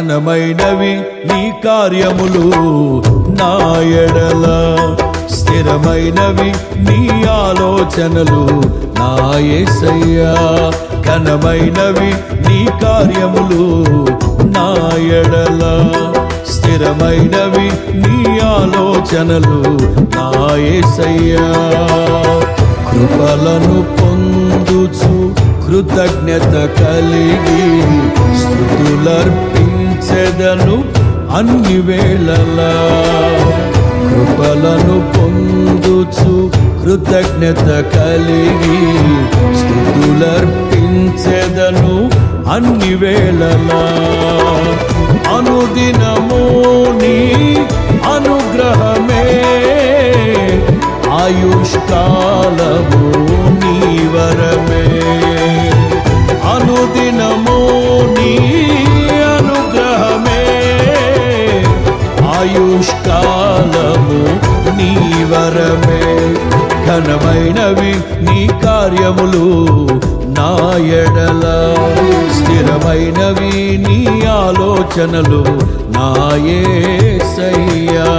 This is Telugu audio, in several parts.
ఘనమైనవి నీ కార్యములు నా ఎడల, స్థిరమైనవి నీ ఆలోచనలు నా యేసయ్యా. ఘనమైనవి నీ కార్యములు నా ఎడల, స్థిరమైనవి నీ ఆలోచనలు నా యేసయ్యా. కృపలను పొందుచు కృతజ్ఞత కలిగి స్తుతులర్పించెదను అన్ని వేళలా. కృపలను పొందుచు కృతజ్ఞత కలిగి స్తుతులర్పించెదను అన్ని వేళలా. అనుదినము నీ అనుగ్రహమే, ఆయుష్కాలము నీ వరమే. అనుదినము నీ అనుగ్రహమే, ఆయుష్కాలము నీ వరమే. ఘనమైనవి నీ కార్యములు నా ఎడల, స్థిరమైనవి నీ ఆలోచనలు నా యేసయ్యా.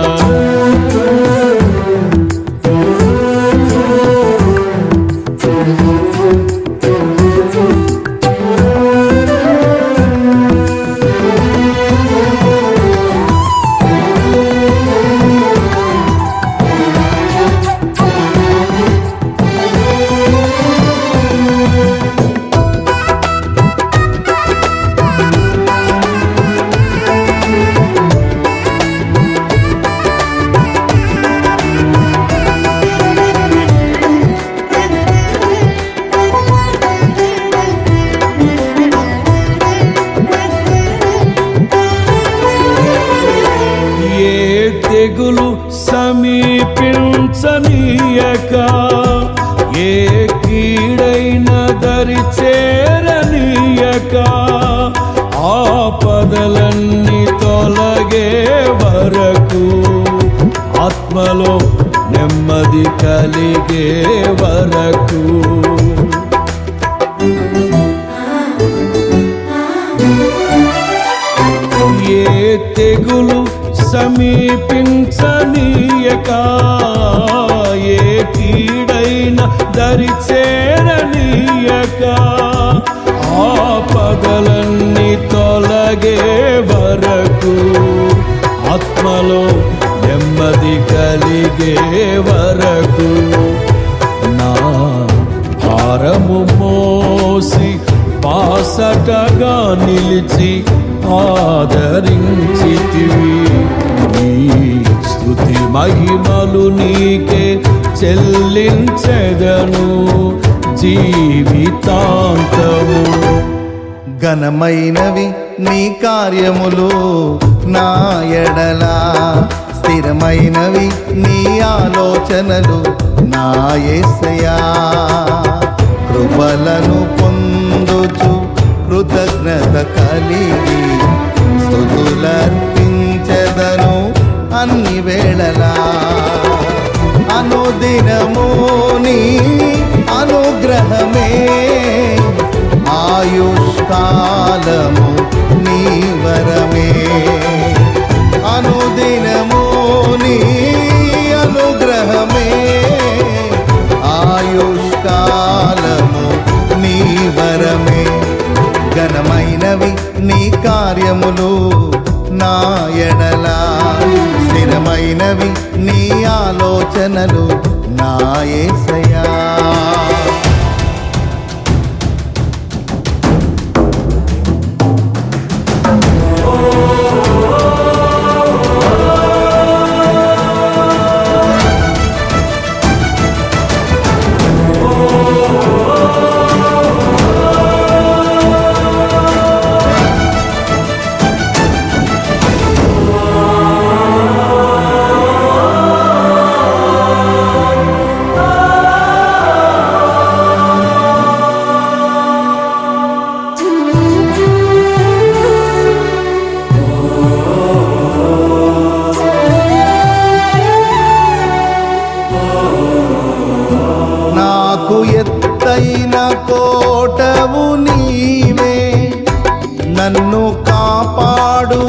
తెగులు సమీపించనీయక, ఏ కీడైన దరి చేరనీయక, ఆపదలన్నీ తొలగే వరకు, ఆత్మలో నెమ్మది కలిగే వరకు. ఏ తెగులు సమీపించనీయక, ఏ కీడైన దరి చేరనీయక, ఆపదలన్నీ తొలగే వరకు, ఆత్మలో నెమ్మది కలిగే వరకు. నా భారము మోసి బాసటగా నిలిచి ఆదరించితివి. నీ స్తుతి మహిమలు నీకే చెల్లించెదను జీవితాంతము. ఘనమైనవి నీ కార్యములు నా ఎడల, స్థిరమైనవి నీ ఆలోచనలు నా యేసయ్యా. కృపలను పొందుచు కృతజ్ఞత కలిగి స్తుతులర్పించెదను అన్ని వేళలా. అనుదినము నీ అనుగ్రహమే, ఆయుష్కాలము నీ వరమే. అనుదినము నీ అనుగ్రహమే, ఆయుష్కాలము నీ వరమే. ఘనమైనవి నీ కార్యములు నా ఎడల, స్థిరమైనవి నీ ఆలోచనలు నా యేసయ్యా. ఎత్తైన కోటవు నీవే, నన్ను కాపాడు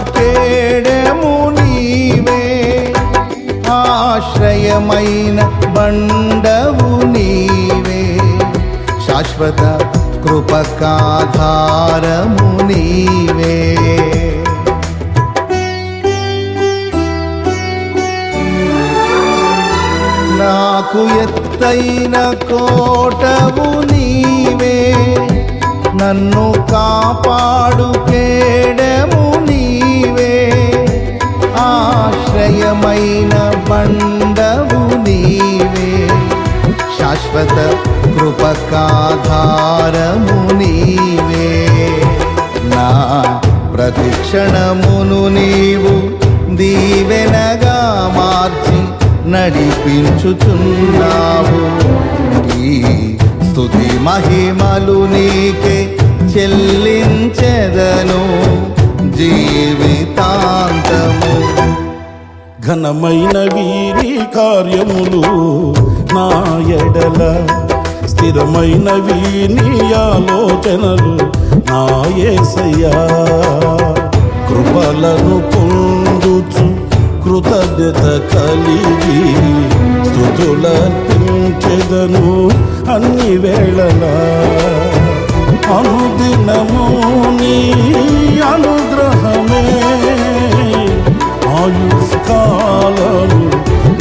శాశ్వత కృపకాధారము నీవే. నాకు ఎత్తైన కోటవు నీవే, నన్ను కాపాడు కేడము నీవే, ఆశ్రయమైన బండవు నీవే, శాశ్వత కృపకాధారము నీవే. నా ప్రతిక్షణమును నీవు దీవెనగా మార్చి నడిపించుచున్నావు. ఈ స్తుతి మహిమలు నీకే చెల్లించెదను జీవితాంతము. ఘనమైనవి నీ కార్యములు నా ఎడల, స్థిరమైనవి నీ ఆలోచనలు నా యేసయ్యా. కృపలను పొందుచు కృతజ్ఞత కలిగి స్తుతులర్పించెదను అన్ని వేళలా. అనుదినము నీ అనుగ్రహమే, ఆయుష్కాలము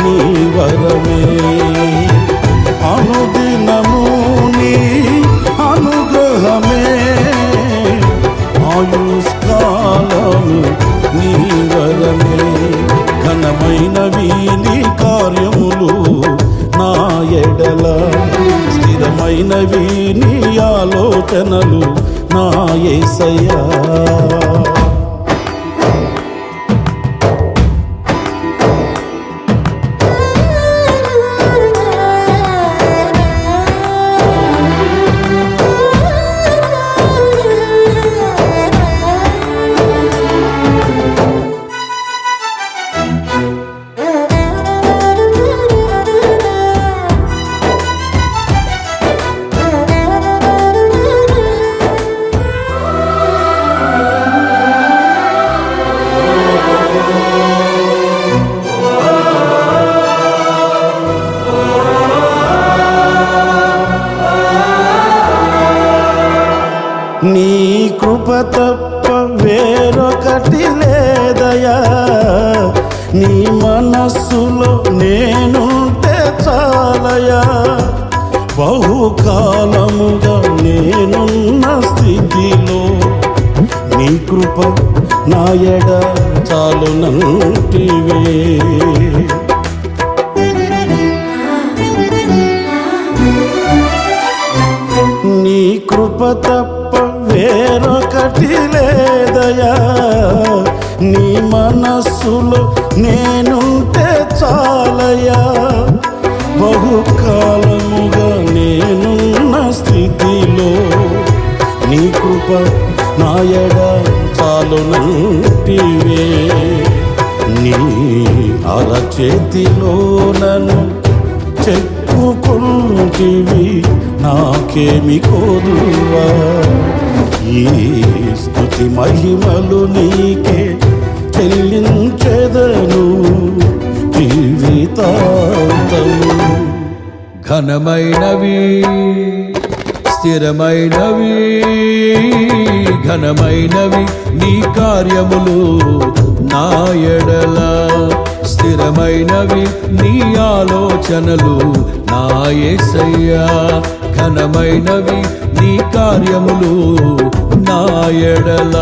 నీ వరమే. అనుదినము నీ అనుగ్రహమే, ఆయుష్కాలము నీ వరమే. ఘనమైనవి నీ కార్యములు నా ఎడల, స్థిరమైనవి నీ ఆలోచనలు నా యేసయ్యా. నీ కృప తప్ప వేరొకటి లేదయా, నీ మనస్సులో నేనుంటే చాలయా. బహుకాలముగా నేనున్న స్థితిలో నీ కృప నా ఎడ చాలునంటివే. నీ కృప తప్ప వేరొకటి లేదయా, నీ మనస్సులో నేనుంటే చాలయా. బహుకాలముగా నేనున్న స్థితిలో నీ కృప నా ఎడ చాలునంటివే. నీ అరచేతిలో నన్ను చెప్పుకుంటివి, నాకేమి కోదువా. ఈ స్తుతి మహిమలు నీకే చెల్లించెదను జీవితాంతము. ఘనమైనవి స్థిరమైనవి, ఘనమైనవి నీ కార్యములు నా ఎడల, స్థిరమైనవి నీ ఆలోచనలు నా యేసయ్యా. ఘనమైనవి నీ కార్యములు నా ఎడల,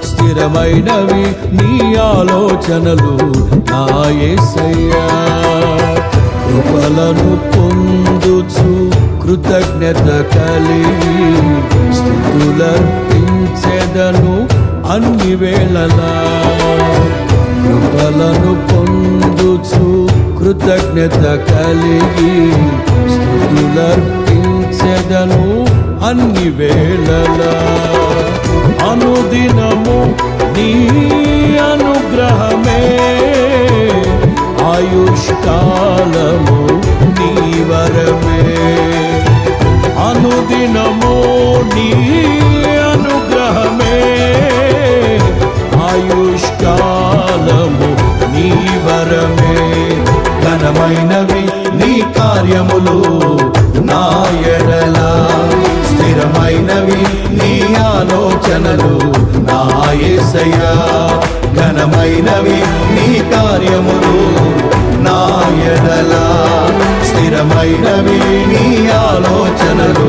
స్థిరమైనవి నీ ఆలోచనలు నా యేసయ్యా. కృపలను పొందుచు కృతజ్ఞత కలిగి స్తుతులర్పించెదను అన్ని వేళలా. కృపలను పొందుచు కృతజ్ఞత కలిగి స్తుతులర్పించెదను అన్ని వేళలా. అనుదినము నీ అనుగ్రహమే, ఆయుష్కాలము నీ వరమే. అనుదినము నీ అనుగ్రహమే, ఆయుష్కాలము నీ వరమే. ఘనమైనవి నీ కార్యములు నా ఎడల, స్థిరమైనవి నీ ఆలోచనలు నా యేసయ్యా, ఘనమైనవి నీ కార్యములు నా ఎడల, స్థిరమైనవి నీ ఆలోచనలు